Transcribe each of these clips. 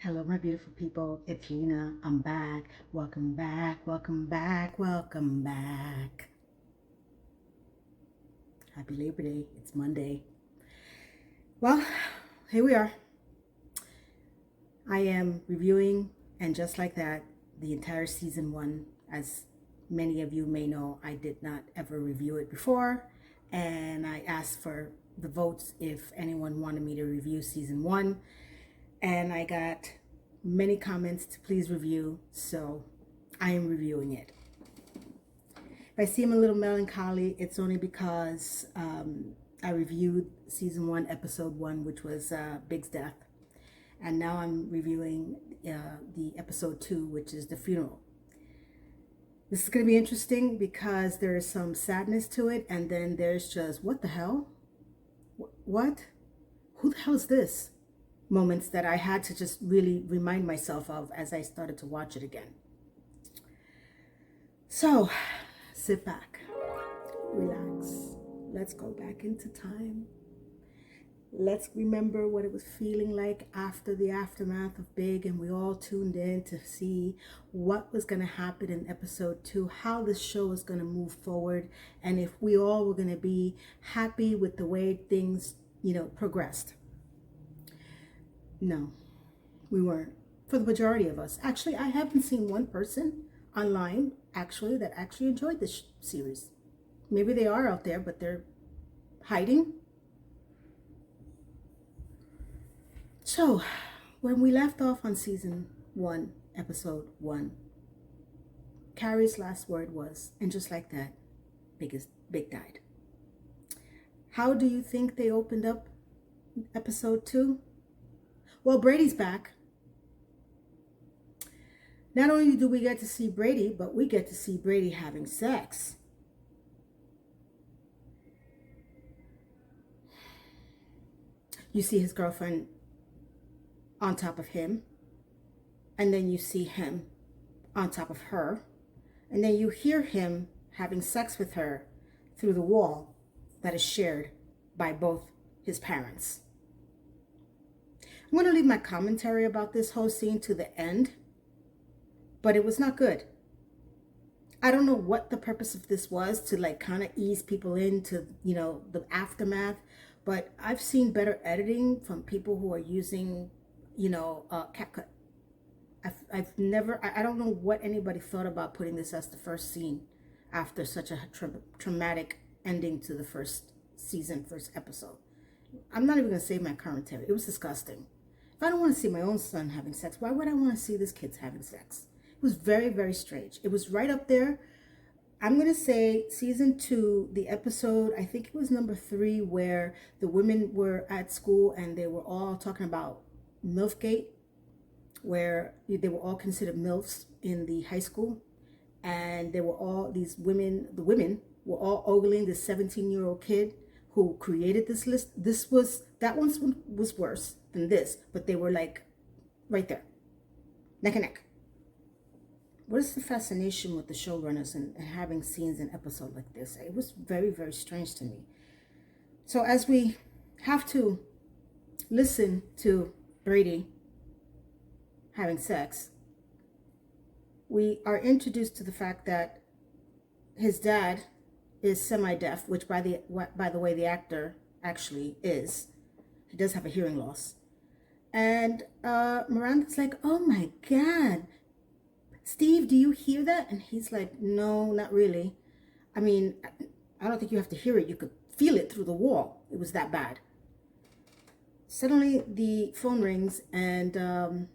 Hello, my beautiful people. It's Gina. I'm back. Welcome back. Welcome back. Welcome back. Happy Labor Day. It's Monday. Well, here we are. I am reviewing, and just like that, the entire season one. As many of you may know, I did not ever review it before, and I asked for the votes if anyone wanted me to review season one, and I got many comments to please review, so I am reviewing it. If I seem a little melancholy, it's only because I reviewed season one, episode one, which was Big's death, and now I'm reviewing the episode two, which is the funeral. This is going to be interesting because there is some sadness to it, and then there's just, what the hell? What? Who the hell is this? Moments that I had to just really remind myself of as I started to watch it again. So, sit back, relax. Let's go back into time. Let's remember what it was feeling like after the aftermath of Big, and we all tuned in to see what was going to happen in episode two, how this show was going to move forward, and if we all were going to be happy with the way things, progressed. No, we weren't. For the majority of us. Actually, I haven't seen one person online that actually enjoyed this series. Maybe they are out there, but they're hiding. So, when we left off on season one, episode one, Carrie's last word was, and just like that, Big died. How do you think they opened up episode two? Well, Brady's back. Not only do we get to see Brady, but we get to see Brady having sex. You see his girlfriend on top of him, and then you see him on top of her, and then you hear him having sex with her through the wall that is shared by both his parents. I'm going to leave my commentary about this whole scene to the end, but it was not good. I don't know what the purpose of this was, to like kind of ease people into, the aftermath, but I've seen better editing from people who are using, CapCut. I've never, I don't know what anybody thought about putting this as the first scene after such a traumatic ending to the first season, first episode. I'm not even going to say my commentary. It was disgusting. If I don't want to see my own son having sex, why would I want to see this kid's having sex? It was very, very strange. It was right up there. I'm going to say season two, the episode, I think it was number 3, where the women were at school and they were all talking about MILFgate, where they were all considered MILFs in the high school. And they were all, the women were all ogling this 17-year-old kid who created this list. That one was worse than this, but they were like right there, neck and neck. What is the fascination with the showrunners and having scenes in episode like this? It was very, very strange to me. So as we have to listen to Brady having sex, we are introduced to the fact that his dad is semi-deaf, which by the way, the actor actually is. He does have a hearing loss. And Miranda's like, oh my God, Steve, do you hear that? And he's like, no, not really. I mean, I don't think you have to hear it. You could feel it through the wall. It was that bad. Suddenly the phone rings, and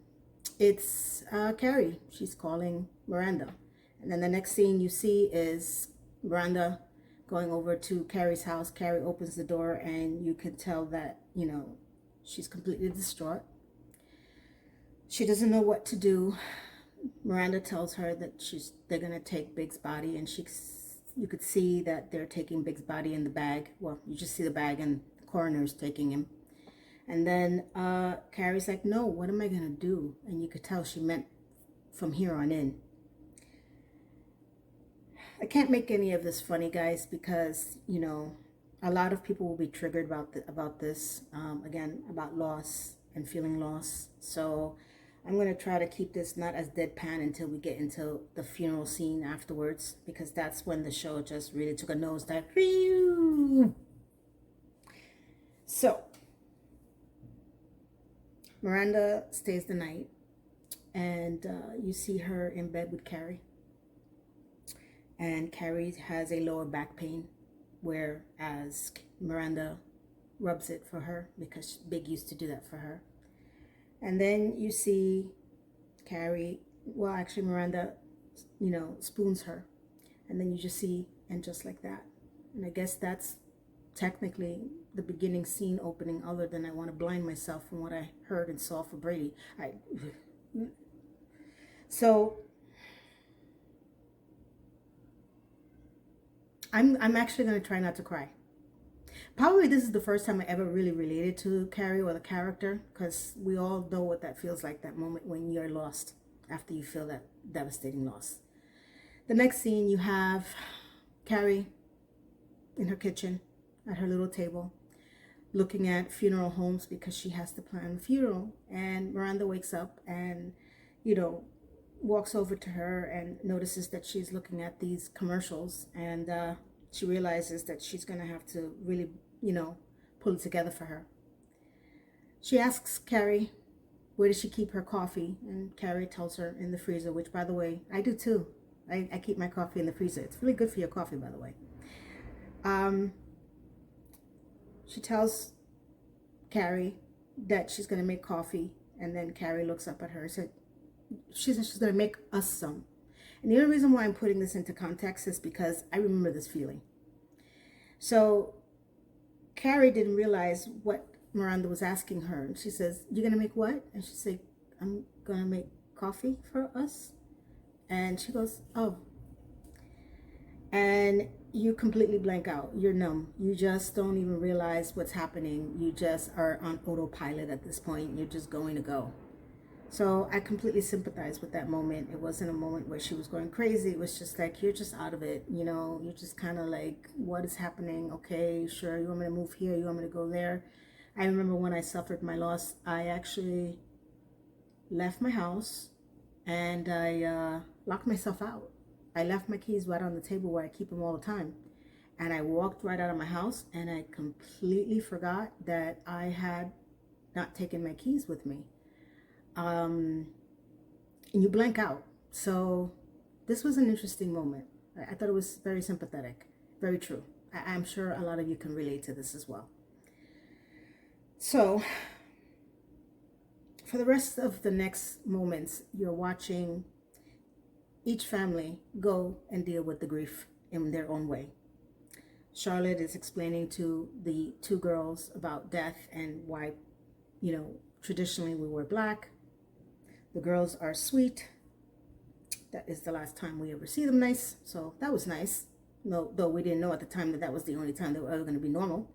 it's Carrie. She's calling Miranda. And then the next scene you see is Miranda going over to Carrie's house. Carrie opens the door, and you can tell that, she's completely distraught. She doesn't know what to do. Miranda tells her that they're gonna take Big's body, and you could see that they're taking Big's body in the bag. Well, you just see the bag, and the coroner's taking him. And then Carrie's like, no, what am I gonna do? And you could tell she meant from here on in. I can't make any of this funny, guys, because a lot of people will be triggered about this. Again, about loss and feeling loss. So I'm going to try to keep this not as deadpan until we get into the funeral scene afterwards, because that's when the show just really took a nosedive. So, Miranda stays the night, and you see her in bed with Carrie. And Carrie has a lower back pain, whereas Miranda rubs it for her because Big used to do that for her. And then you see Carrie, well, actually, Miranda, spoons her. And then you just see, and just like that. And I guess that's technically the beginning scene opening, other than I want to blind myself from what I heard and saw for Brady. So I'm actually going to try not to cry. Probably this is the first time I ever really related to Carrie or the character, because we all know what that feels like, that moment when you're lost after you feel that devastating loss. The next scene, you have Carrie in her kitchen at her little table looking at funeral homes because she has to plan the funeral. And Miranda wakes up and, walks over to her and notices that she's looking at these commercials, and she realizes that she's going to have to really, pull it together for her. She asks Carrie, where does she keep her coffee? And Carrie tells her, in the freezer, which, by the way, I do too. I keep my coffee in the freezer. It's really good for your coffee, by the way. She tells Carrie that she's going to make coffee, and then Carrie looks up at her and said, she said she's going to make us some. And the only reason why I'm putting this into context is because I remember this feeling. So Carrie didn't realize what Miranda was asking her. And she says, you're going to make what? And she said, I'm going to make coffee for us. And she goes, oh. And you completely blank out. You're numb. You just don't even realize what's happening. You just are on autopilot at this point. You're just going to go. So I completely sympathize with that moment. It wasn't a moment where she was going crazy. It was just like, you're just out of it. You're just kind of like, what is happening? Okay, sure. You want me to move here? You want me to go there? I remember when I suffered my loss, I actually left my house and I locked myself out. I left my keys right on the table where I keep them all the time. And I walked right out of my house, and I completely forgot that I had not taken my keys with me. And you blank out. So this was an interesting moment. I thought it was very sympathetic, very true. I'm sure a lot of you can relate to this as well. So for the rest of the next moments, you're watching each family go and deal with the grief in their own way. Charlotte is explaining to the two girls about death and why, traditionally we wear black. The girls are sweet. That is the last time we ever see them nice. So that was nice. No, though we didn't know at the time that that was the only time they were ever going to be normal.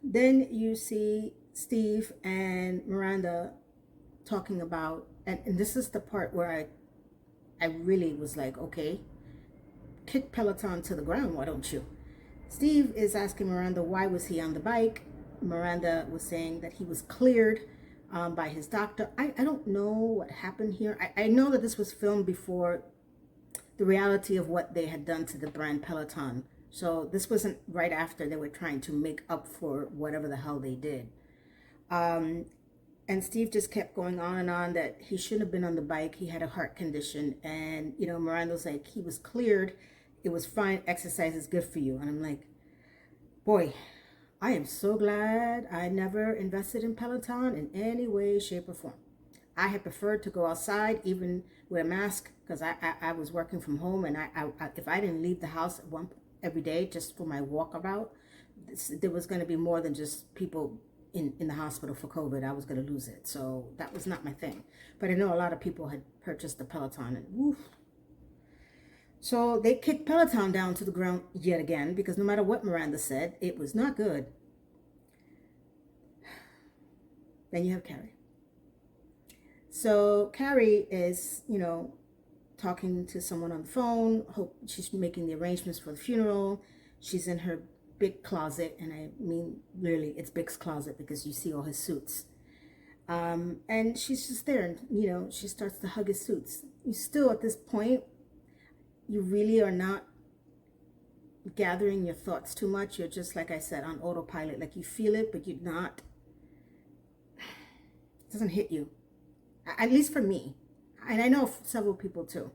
Then you see Steve and Miranda talking about, and this is the part where I really was like, okay, kick Peloton to the ground, why don't you? Steve is asking Miranda, why was he on the bike? Miranda was saying that he was cleared by his doctor. I don't know what happened here. I know that this was filmed before the reality of what they had done to the brand Peloton. So this wasn't right after they were trying to make up for whatever the hell they did. And Steve just kept going on and on that he shouldn't have been on the bike. He had a heart condition. And, Miranda was like, he was cleared. It was fine. Exercise is good for you. And I'm like, boy, I am so glad I never invested in Peloton in any way, shape, or form. I had preferred to go outside, even with a mask, because I was working from home. And I if I didn't leave the house every day just for my walkabout, there was going to be more than just people in the hospital for COVID. I was going to lose it. So that was not my thing. But I know a lot of people had purchased the Peloton, and woof. So they kicked Peloton down to the ground yet again, because no matter what Miranda said, it was not good. Then you have Carrie. So Carrie is, talking to someone on the phone. She's making the arrangements for the funeral. She's in her big closet, and I mean literally it's Big's closet because you see all his suits. And she's just there, and she starts to hug his suits. You still, at this point, you really are not gathering your thoughts too much. You're just, like I said, on autopilot. Like, you feel it, but you're not, it doesn't hit you. At least for me. And I know several people too,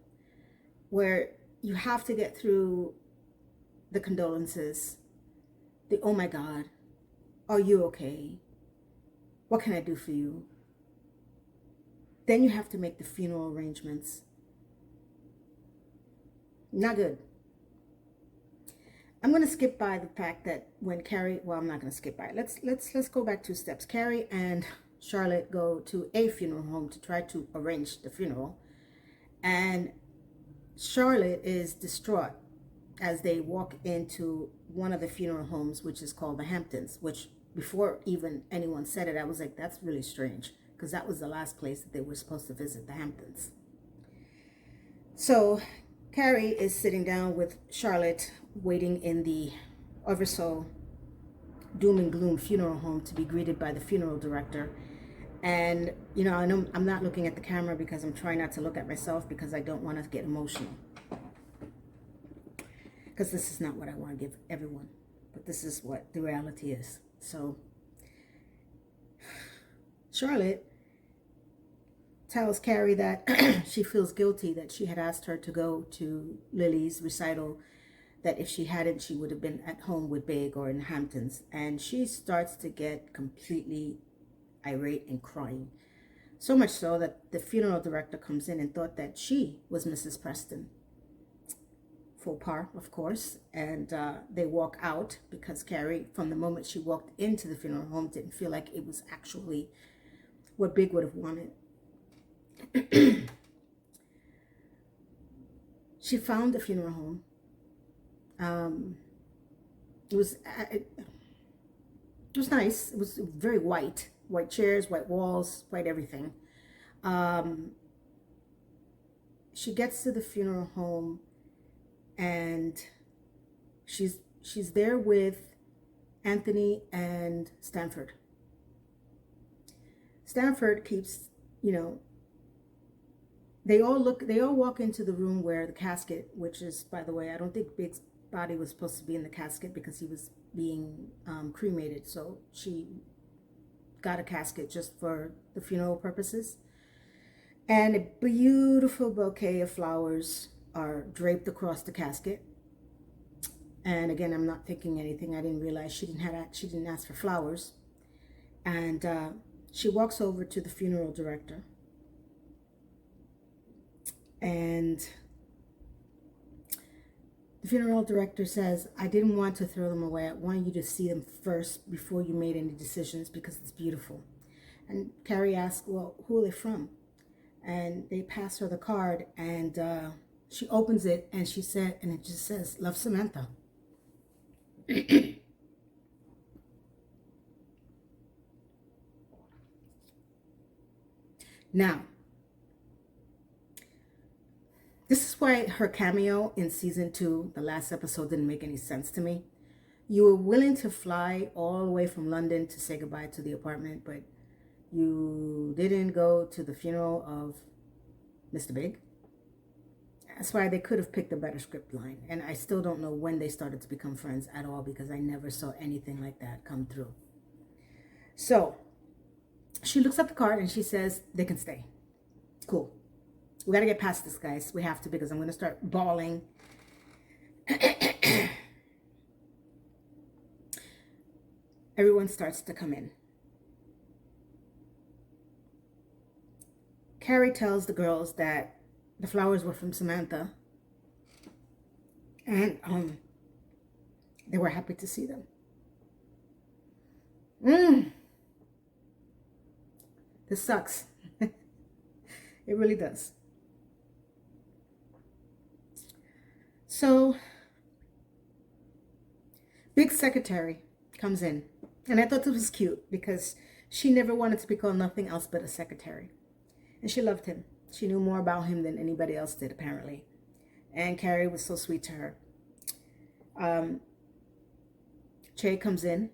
where you have to get through the condolences, the oh my God, are you okay? What can I do for you? Then you have to make the funeral arrangements. Not good. I'm going to skip by the fact that when Carrie, well, I'm not going to skip by it. Let's go back 2 steps. Carrie and Charlotte go to a funeral home to try to arrange the funeral. And Charlotte is distraught as they walk into one of the funeral homes, which is called the Hamptons, which before even anyone said it, I was like, that's really strange, because that was the last place that they were supposed to visit, the Hamptons. So Carrie is sitting down with Charlotte, waiting in the ever so doom and gloom funeral home to be greeted by the funeral director. And, I know I'm not looking at the camera because I'm trying not to look at myself, because I don't want to get emotional. Because this is not what I want to give everyone. But this is what the reality is. So, Charlotte tells Carrie that she feels guilty that she had asked her to go to Lily's recital, that if she hadn't, she would have been at home with Big or in Hamptons. And she starts to get completely irate and crying. So much so that the funeral director comes in and thought that she was Mrs. Preston. Faux pas, of course. And they walk out because Carrie, from the moment she walked into the funeral home, didn't feel like it was actually what Big would have wanted. She found a funeral home. It was nice. It was very white chairs, white walls, white everything. She gets to the funeral home, and she's there with Anthony and Stanford. Stanford keeps, they all walk into the room where the casket, which is, by the way, I don't think Big's body was supposed to be in the casket because he was being cremated. So she got a casket just for the funeral purposes. And a beautiful bouquet of flowers are draped across the casket. And again, I'm not thinking anything. I didn't realize she didn't ask for flowers. And she walks over to the funeral director. And the funeral director says, I didn't want to throw them away. I wanted you to see them first before you made any decisions, because it's beautiful. And Carrie asked, well, who are they from? And they pass her the card, and she opens it, and she said, and it just says, love, Samantha. Now, this is why her cameo in season 2, the last episode, didn't make any sense to me. You were willing to fly all the way from London to say goodbye to the apartment, but you didn't go to the funeral of Mr. Big. That's why they could have picked a better script line. And I still don't know when they started to become friends at all, because I never saw anything like that come through. So she looks at the card and she says, they can stay. Cool. We got to get past this, guys. We have to, because I'm going to start bawling. Everyone starts to come in. Carrie tells the girls that the flowers were from Samantha, and they were happy to see them. This sucks. It really does. So, Big secretary comes in, and I thought this was cute because she never wanted to be called nothing else but a secretary. And she loved him. She knew more about him than anybody else did, apparently. And Carrie was so sweet to her. Che comes in,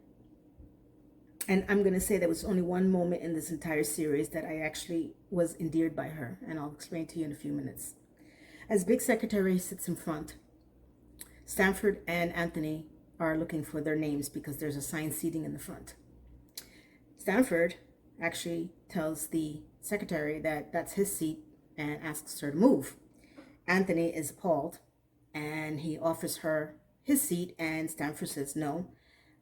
And I'm going to say there was only one moment in this entire series that I actually was endeared by her, and I'll explain to you in a few minutes. As Big Secretary sits in front, Stanford and Anthony are looking for their names because there's assigned seating in the front. Stanford actually tells the secretary that that's his seat and asks her to move. Anthony is appalled and he offers her his seat, and Stanford says, no,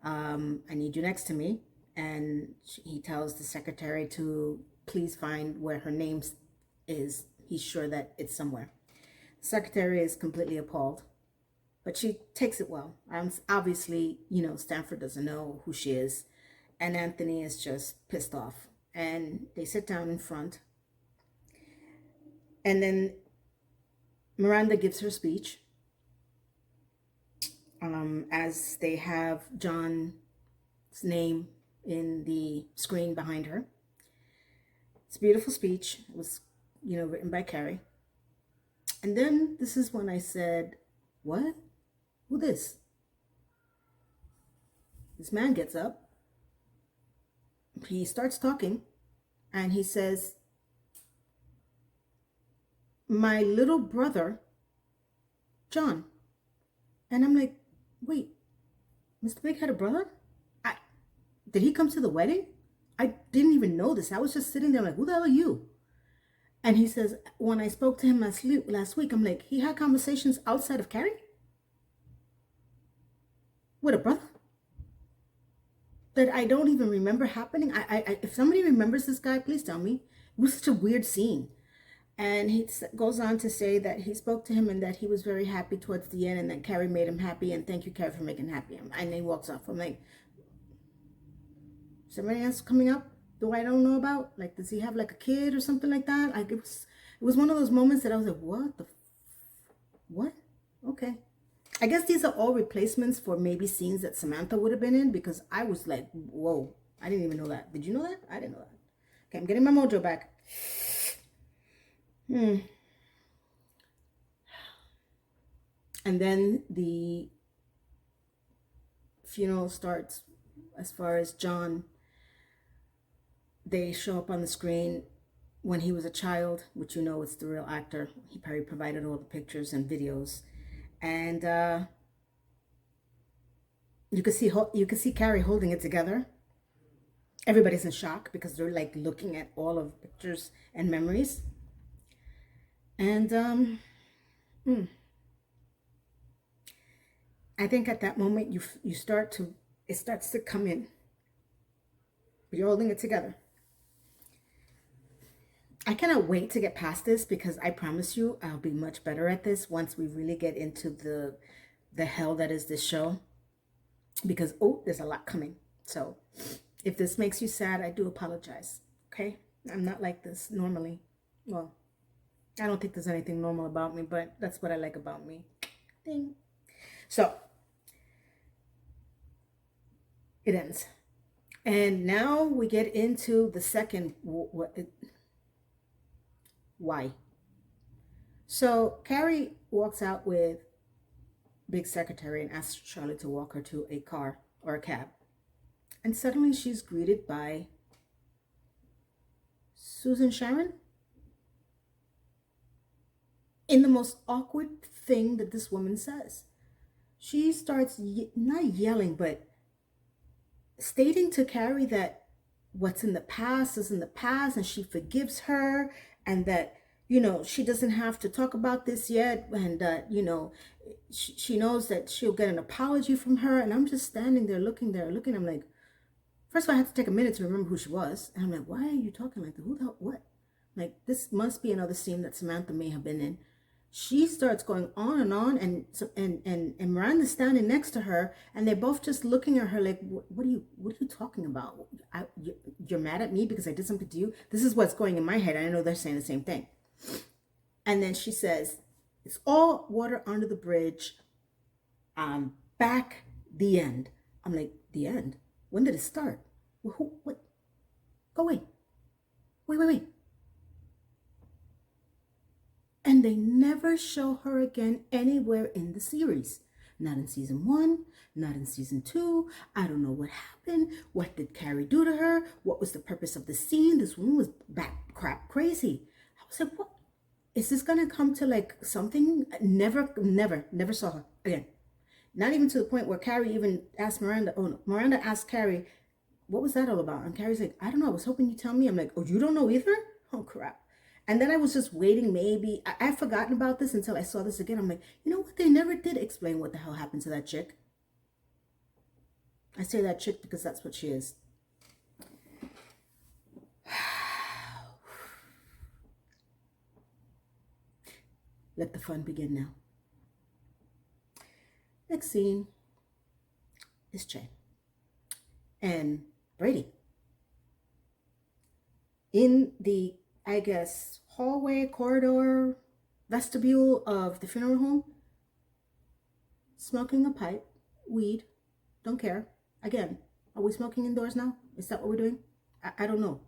I need you next to me. And he tells the secretary to please find where her name is. He's sure that it's somewhere. The secretary is completely appalled, but she takes it well. Obviously, Stanford doesn't know who she is, and Anthony is just pissed off. And they sit down in front, and then Miranda gives her speech, as they have John's name in the screen behind her. It's a beautiful speech. It was, written by Carrie. And then this is when I said, what? Who this? This man gets up. He starts talking and he says, my little brother, John. And I'm like, wait, Mr. Big had a brother? Did he come to the wedding? I didn't even know this. I was just sitting there like, who the hell are you? And he says, when I spoke to him last week, I'm like, he had conversations outside of Carrie? With a brother? That I don't even remember happening. If somebody remembers this guy, please tell me. It was such a weird scene. And he goes on to say that he spoke to him and that he was very happy towards the end and that Carrie made him happy, and thank you, Carrie, for making him happy. And then he walks off. I'm like, somebody else coming up who I don't know about? Like, does he have like a kid or something like that? Like, it was one of those moments that I was like, what? Okay. I guess these are all replacements for maybe scenes that Samantha would have been in, because I was like, whoa, I didn't even know that. Did you know that? I didn't know that. Okay, I'm getting my mojo back. And then the funeral starts. As far as John, they show up on the screen when he was a child, which it's the real actor. He probably provided all the pictures and videos. And you could see Carrie holding it together. Everybody's in shock because they're like looking at all of the pictures and memories. And I think at that moment it starts to come in. But you're holding it together. I cannot wait to get past this, because I promise you I'll be much better at this once we really get into the hell that is this show. Because there's a lot coming. So if this makes you sad, I do apologize. Okay? I'm not like this normally. Well, I don't think there's anything normal about me, but that's what I like about me. Ding. So it ends. And now we get into the second why. So Carrie walks out with Big Secretary and asks Charlotte to walk her to a car or a cab. And suddenly she's greeted by Susan Sharon in the most awkward thing that this woman says. She starts not yelling, but stating to Carrie that what's in the past is in the past, and she forgives her, and that she doesn't have to talk about this yet, and that she knows that she'll get an apology from her. And I'm just standing there looking. I'm like, first of all, I had to take a minute to remember who she was, and I'm like, why are you talking like that? Who the hell? What? Like, this must be another scene that Samantha may have been in. She starts going on, and Miranda's standing next to her, and they're both just looking at her like, what are you talking about? You're mad at me because I did something to you? This is what's going in my head. I know they're saying the same thing. And then she says, it's all water under the bridge. Back, the end. I'm like, the end? When did it start? What? Go away. Wait. And they never show her again anywhere in the series. Not in season 1, not in season 2. I don't know what happened. What did Carrie do to her? What was the purpose of the scene? This woman was back crap crazy. I was like, what? Is this gonna come to like something? Never saw her again. Not even to the point where Carrie even asked Miranda. Oh no, Miranda asked Carrie, what was that all about? And Carrie's like, I don't know. I was hoping you'd tell me. I'm like, oh, you don't know either? Oh crap. And then I was just waiting, maybe. I'd forgotten about this until I saw this again. I'm like, you know what? They never did explain what the hell happened to that chick. I say that chick because that's what she is. Let the fun begin now. Next scene is Che and Brady in the, I guess, hallway, corridor, vestibule of the funeral home, smoking a pipe, weed, don't care. Again, are we smoking indoors now? Is that what we're doing? I don't know.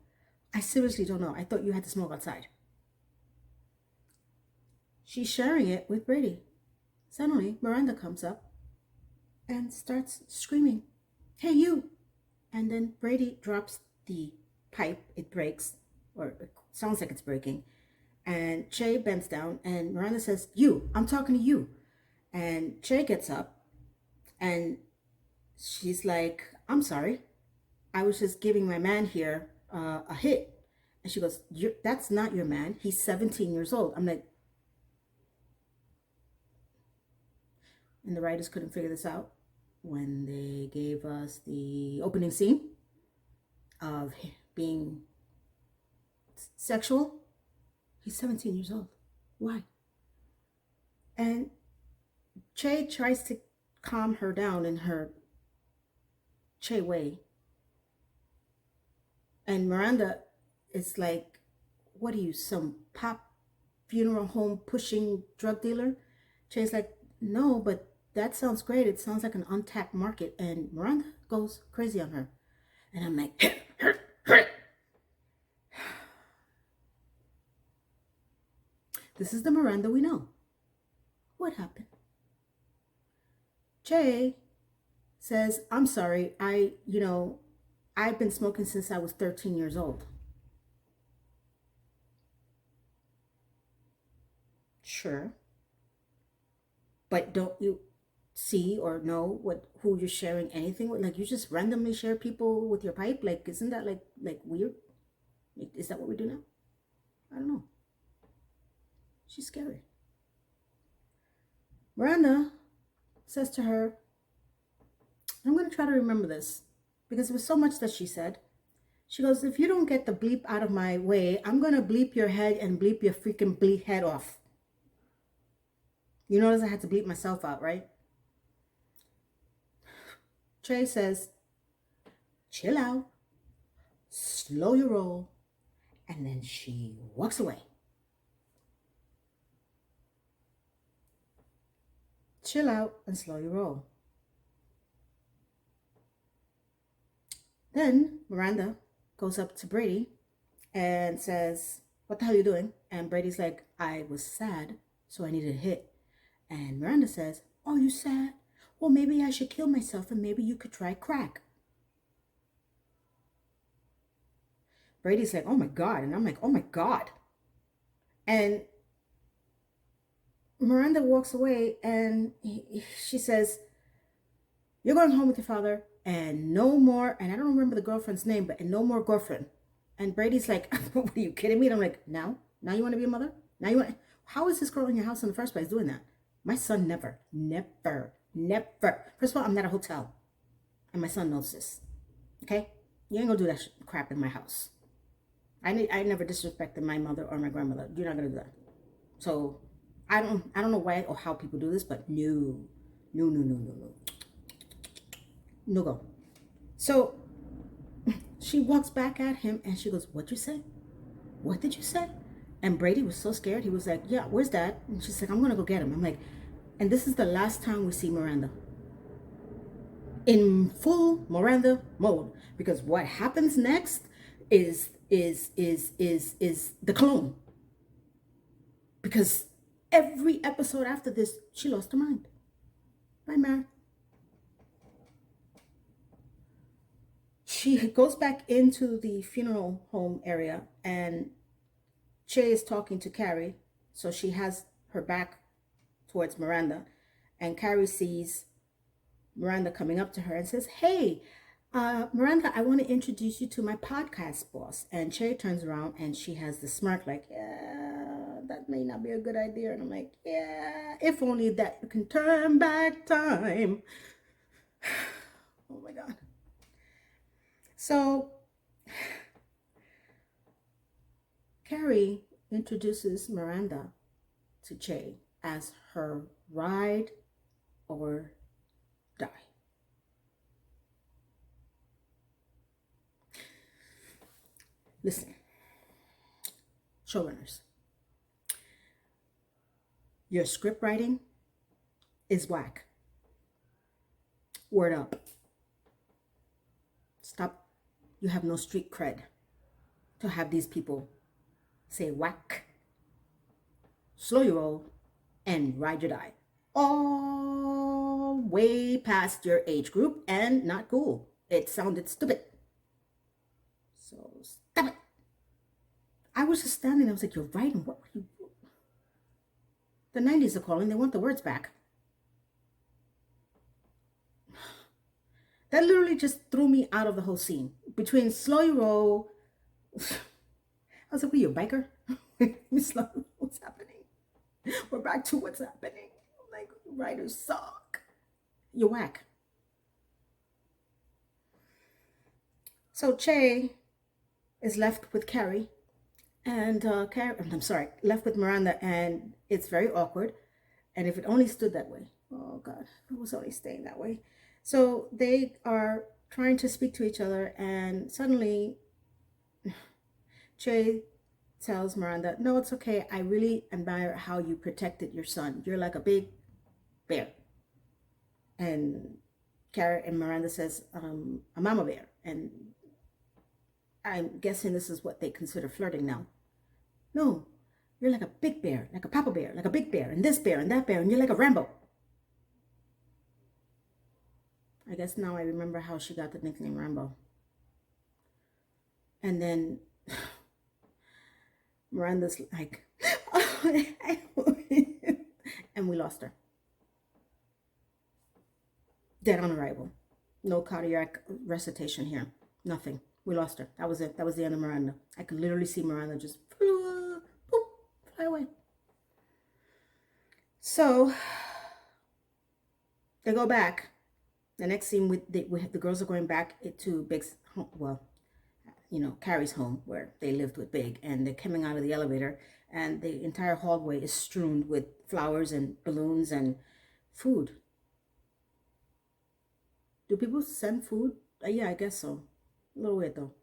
I seriously don't know. I thought you had to smoke outside. She's sharing it with Brady. Suddenly, Miranda comes up and starts screaming, hey, you! And then Brady drops the pipe. It breaks, or it sounds like it's breaking. And Che bends down, and Miranda says, you, I'm talking to you. And Che gets up, and she's like, I'm sorry. I was just giving my man here a hit. And she goes, that's not your man. He's 17 years old. I'm like, and the writers couldn't figure this out when they gave us the opening scene of being sexual. He's 17 years old. Why? And Che tries to calm her down in her Che way. And Miranda is like, what are you, some pop funeral home pushing drug dealer? Che's like, no, but that sounds great. It sounds like an untapped market. And Miranda goes crazy on her. And I'm like, this is the Miranda we know. What happened? Che says, I'm sorry. I've been smoking since I was 13 years old. Sure. But don't you see or know who you're sharing anything with? Like, you just randomly share people with your pipe? Like, isn't that like weird? Like, is that what we do now? I don't know. She's scary. Miranda says to her, I'm going to try to remember this because there was so much that she said. She goes, if you don't get the bleep out of my way, I'm going to bleep your head and bleep your freaking bleep head off. You notice I had to bleep myself out, right? Che says, chill out, slow your roll, and then she walks away. Chill out and slow your roll. Then Miranda goes up to Brady and says, what the hell are you doing? And Brady's like, I was sad, so I needed a hit. And Miranda says, oh, you sad? Well, maybe I should kill myself and maybe you could try crack. Brady's like, oh my God. And I'm like, oh my God. And Miranda walks away and she says, you're going home with your father and no more, and I don't remember the girlfriend's name, but no more girlfriend. And Brady's like, what, are you kidding me? And I'm like, now you want to be a mother? Now you want, how is this girl in your house in the first place doing that? My son never. First of all, I'm not a hotel. And my son knows this. Okay? You ain't gonna do that crap in my house. I never disrespected my mother or my grandmother. You're not gonna do that. So I don't know why or how people do this, but no. No go. So she walks back at him and she goes, what'd you say? What did you say? And Brady was so scared. He was like, yeah, where's Dad? And she's like, I'm gonna go get him. I'm like, and this is the last time we see Miranda in full Miranda mode, because what happens next is the clone. Because every episode after this, she lost her mind. Bye, Mar. She goes back into the funeral home area, and Che is talking to Carrie. So she has her back towards Miranda, and Carrie sees Miranda coming up to her and says, "Hey, Miranda, I want to introduce you to my podcast boss." And Che turns around and she has the smirk like, "Yeah, that may not be a good idea." And I'm like, "Yeah, if only that you can turn back time." Oh my God. So Carrie introduces Miranda to Che as her ride or die. Listen, showrunners, your script writing is whack. Word up. Stop. You have no street cred to have these people say whack, slow your roll, and ride your die. All way past your age group and not cool. It sounded stupid. So stop it. I was just standing there. I was like, "You're writing. What were you?" The 90s are calling. They want the words back. That literally just threw me out of the whole scene. Between slow your roll, I was like, "Were you a biker?" What's happening? We're back to what's happening. Like, writers suck. You're whack. So Che is left with Carrie, and left with Miranda, and it's very awkward. And if it only stood that way, oh God, it was only staying that way. So they are trying to speak to each other, and suddenly Che tells Miranda, "No, it's okay. I really admire how you protected your son. You're like a big bear." And Carrie and Miranda says, "A mama bear." And I'm guessing this is what they consider flirting now. "No, you're like a big bear, like a papa bear, like a big bear, and this bear and that bear, and you're like a Rambo." I guess now I remember how she got the nickname Rambo. And then Miranda's like, and we lost her. Dead on arrival. No cardiac recitation here. Nothing. We lost her. That was it. That was the end of Miranda. I could literally see Miranda just boop, fly away. So they go back. The next scene, the girls are going back to Big's home. Well, Carrie's home where they lived with Big, and they're coming out of the elevator, and the entire hallway is strewn with flowers and balloons and food. Do people send food? Yeah, I guess so. A little weird though.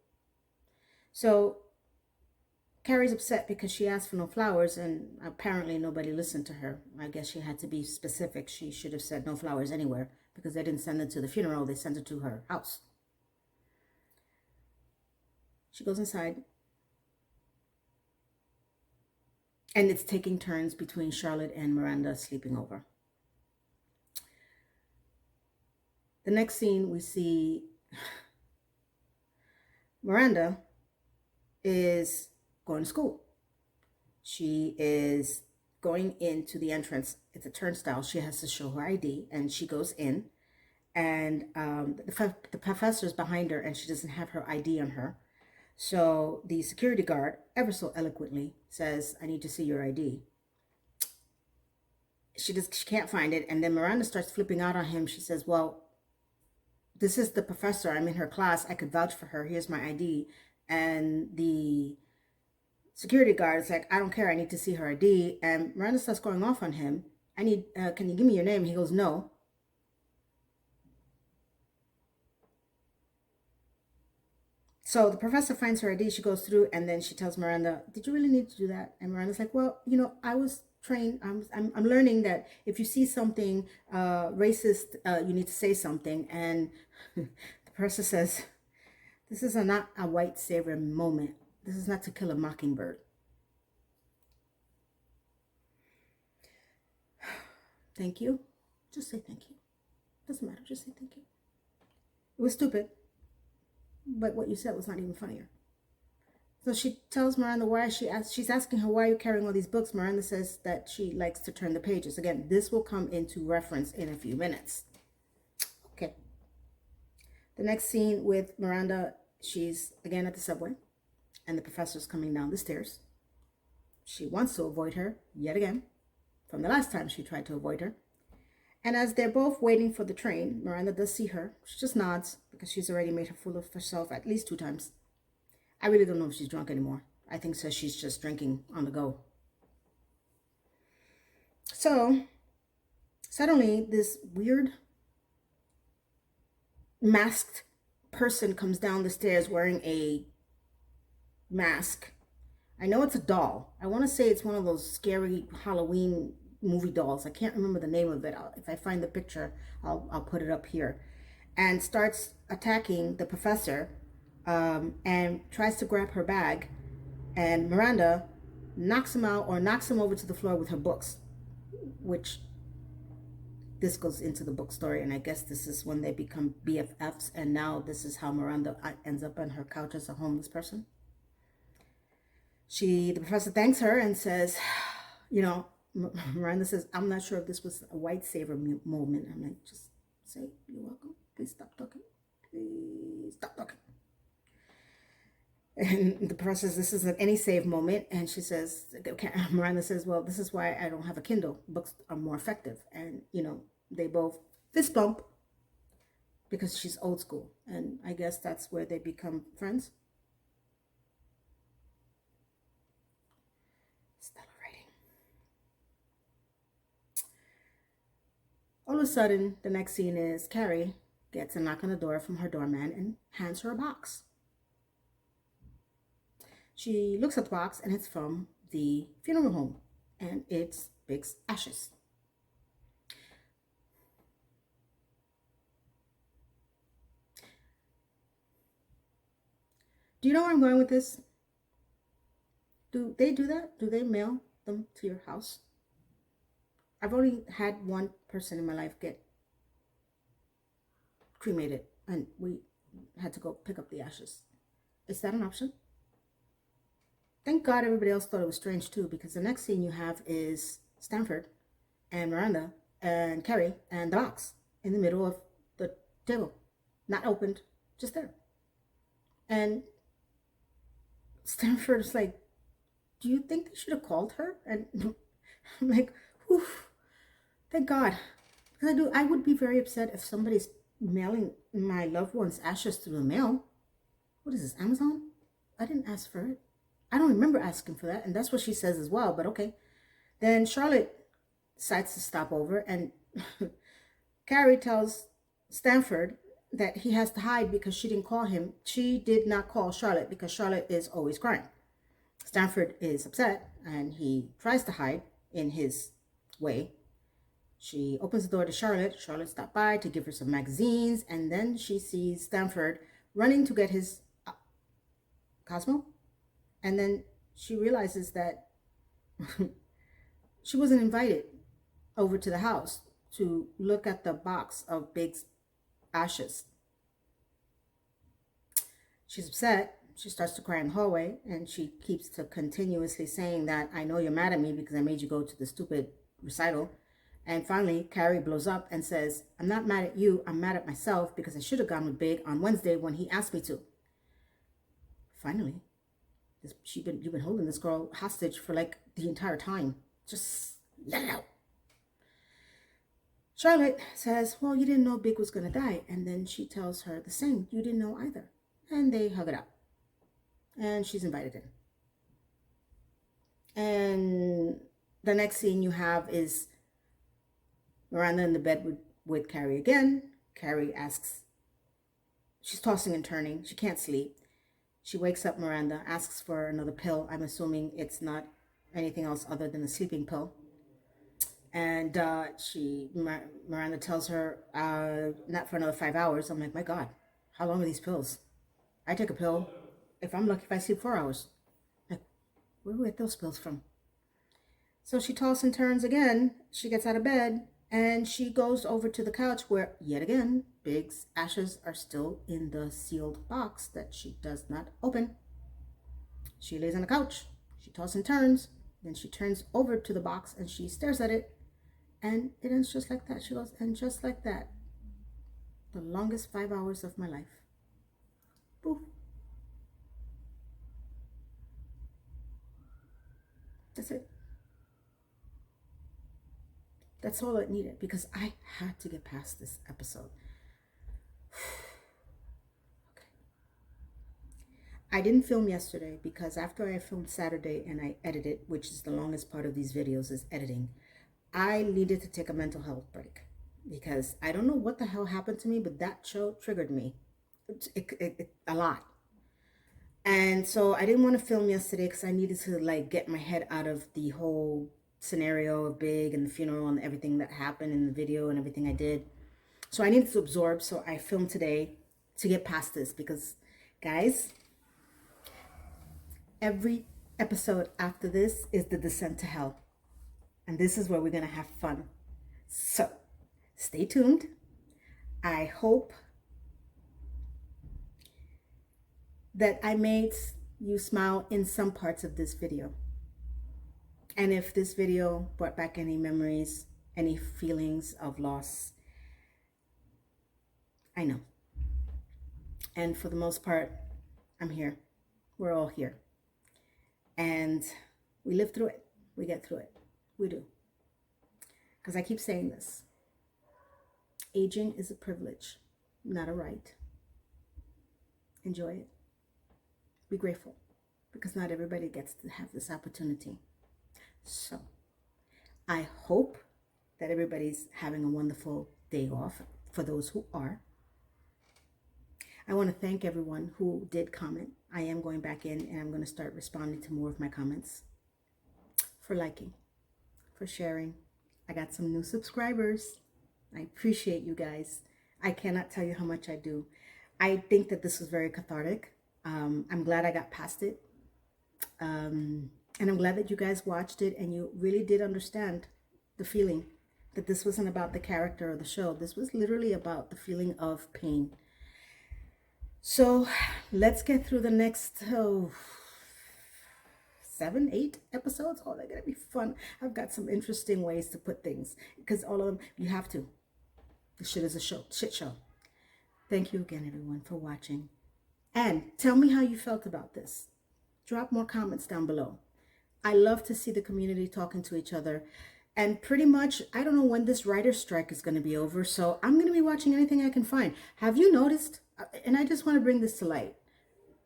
So Carrie's upset because she asked for no flowers, and apparently nobody listened to her. I guess she had to be specific. She should have said no flowers anywhere, because they didn't send it to the funeral. They sent it to her house. She goes inside, and it's taking turns between Charlotte and Miranda sleeping over. The next scene, we see Miranda is going to school. She is going into the entrance. It's a turnstile. She has to show her ID, and she goes in, and the professor's behind her, and she doesn't have her ID on her. So the security guard, ever so eloquently, says, "I need to see your ID." She can't find it, and then Miranda starts flipping out on him. She says, "Well, this is the professor. I'm in her class. I could vouch for her. Here's my ID." And the security guard is like, "I don't care. I need to see her ID." And Miranda starts going off on him. "Can you give me your name?" He goes, "No." So the professor finds her ID. She goes through, and then she tells Miranda, "Did you really need to do that?" And Miranda's like, "Well, I was trained. I'm learning that if you see something racist, you need to say something." And the professor says, "This is not a white savior moment. This is not To Kill a Mockingbird." Thank you. Just say thank you. Doesn't matter. Just say thank you. It was stupid, but what you said was not even funnier. So she tells Miranda why she's asking her, why are you carrying all these books? Miranda says that she likes to turn the pages. Again, this will come into reference in a few minutes. Okay. The next scene with Miranda, she's again at the subway and the professor's coming down the stairs. She wants to avoid her yet again from the last time she tried to avoid her. And as they're both waiting for the train, Miranda does see her. She just nods because she's already made a fool of herself at least 2 times. I really don't know if she's drunk anymore. I think so. She's just drinking on the go. So suddenly this weird masked person comes down the stairs wearing a mask. I know it's a doll. I want to say it's one of those scary Halloween movie dolls. I can't remember the name of it. If I find the picture, I'll put it up here. And starts attacking the professor, and tries to grab her bag. And Miranda knocks him out or knocks him over to the floor with her books, which this goes into the book story. And I guess this is when they become BFFs. And now this is how Miranda ends up on her couch as a homeless person. The professor thanks her and says, Miranda says, I'm not sure if this was a white savior moment. I'm like, just say, you're welcome. Please stop talking. Please stop talking. And the professor says, this isn't any save moment. And she says, okay. Miranda says, well, this is why I don't have a Kindle. Books are more effective. And, they both fist bump because she's old school. And I guess that's where they become friends. Stellar writing. All of a sudden, the next scene is Carrie gets a knock on the door from her doorman and hands her a box. She looks at the box and it's from the funeral home and it's Big's ashes. Do you know where I'm going with this? Do they do that? Do they mail them to your house? I've only had one person in my life get cremated and we had to go pick up the ashes. Is that an option? Thank God everybody else thought it was strange too, because the next scene you have is Stanford and Miranda and Carrie and the box in the middle of the table. Not opened, just there. And Stanford is like, do you think they should have called her? And I'm like, oof, thank God. Because I would be very upset if somebody's mailing my loved one's ashes through the mail. What is this, Amazon? I didn't ask for it. I don't remember asking for that. And that's what she says as well, but okay. Then Charlotte decides to stop over and Carrie tells Stanford that he has to hide because she didn't call him. She did not call Charlotte because Charlotte is always crying. Stanford is upset and he tries to hide in his way. She opens the door to Charlotte. Charlotte stopped by to give her some magazines, and then she sees Stanford running to get his Cosmo. And then she realizes that she wasn't invited over to the house to look at the box of Big's ashes. She's upset. She starts to cry in the hallway, and she keeps to continuously saying that, I know you're mad at me because I made you go to the stupid recital. And finally, Carrie blows up and says, I'm not mad at you. I'm mad at myself because I should have gone with Big on Wednesday when he asked me to. Finally, you've been holding this girl hostage for like the entire time. Just let it out. Charlotte says, well, you didn't know Big was going to die. And then she tells her the same. You didn't know either. And they hug it out. And she's invited in. And the next scene you have is Miranda in the bed with Carrie again. Carrie asks, she's tossing and turning. She can't sleep. She wakes up Miranda, asks for another pill. I'm assuming it's not anything else other than a sleeping pill. And Miranda tells her, not for another 5 hours. I'm like, my God, how long are these pills? I take a pill. If I'm lucky, if I sleep 4 hours. Like, where do we get those pills from? So she tosses and turns again. She gets out of bed And she goes over to the couch where, yet again, Big's ashes are still in the sealed box that she does not open. She lays on the couch. She tosses and turns. Then she turns over to the box and she stares at it. And it ends just like that. She goes, and just like that, the longest 5 hours of my life. Boo. That's it. That's all it needed because I had to get past this episode. Okay. I didn't film yesterday because after I filmed Saturday and I edited, which is the longest part of these videos is editing, I needed to take a mental health break because I don't know what the hell happened to me, but that show triggered me a lot. And so I didn't want to film yesterday because I needed to like get my head out of the whole scenario of Big and the funeral and everything that happened in the video and everything I did. So I needed to absorb. So I filmed today to get past this because, guys, every episode after this is the descent to hell. And this is where we're going to have fun. So stay tuned. I hope that I made you smile in some parts of this video. And if this video brought back any memories, any feelings of loss, I know. And for the most part, I'm here. We're all here. And we live through it. We get through it. We do. Because I keep saying this. Aging is a privilege, not a right. Enjoy it. Be grateful. Because not everybody gets to have this opportunity. So, I hope that everybody's having a wonderful day off for those who are. I want to thank everyone who did comment. I am going back in and I'm going to start responding to more of my comments. For liking, for sharing. I got some new subscribers. I appreciate you guys. I cannot tell you how much I do. I think that this was very cathartic. I'm glad I got past it. And I'm glad that you guys watched it and you really did understand the feeling that this wasn't about the character or the show. This was literally about the feeling of pain. So let's get through the next 7, 8 episodes. Oh, they're going to be fun. I've got some interesting ways to put things because all of them, you have to. This shit is a shit show. Thank you again, everyone, for watching. And tell me how you felt about this. Drop more comments down below. I love to see the community talking to each other. And pretty much, I don't know when this writer's strike is going to be over, so I'm going to be watching anything I can find. Have you noticed, and I just want to bring this to light,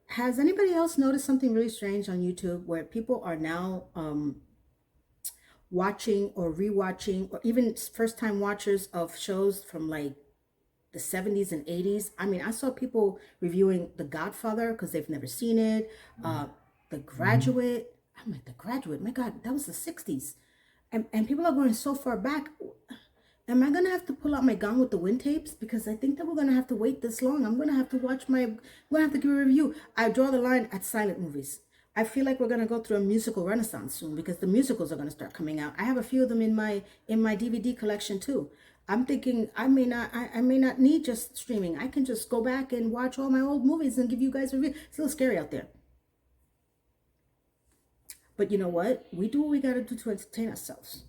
has anybody else noticed something really strange on YouTube where people are now watching or rewatching or even first-time watchers of shows from like the 70s and 80s? I mean, I saw people reviewing The Godfather because they've never seen it, The Graduate. I'm like, The Graduate, my God, that was the 60s. And people are going so far back. Am I going to have to pull out my Gone with the Wind tapes? Because I think that we're going to have to wait this long. I'm going to have to give a review. I draw the line at silent movies. I feel like we're going to go through a musical renaissance soon because the musicals are going to start coming out. I have a few of them in my DVD collection too. I'm thinking I may not need just streaming. I can just go back and watch all my old movies and give you guys a review. It's a little scary out there. But you know what? We do what we got to do to entertain ourselves.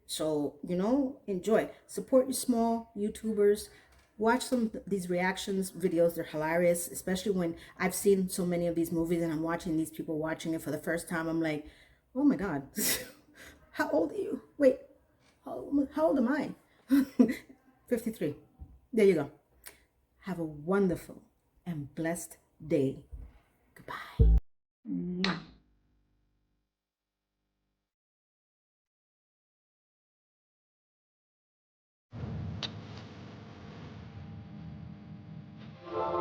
So, enjoy. Support your small YouTubers. Watch some of these reactions videos. They're hilarious, especially when I've seen so many of these movies and I'm watching these people watching it for the first time. I'm like, oh my God, how old are you? Wait, how old am I? 53. There you go. Have a wonderful and blessed day. Goodbye.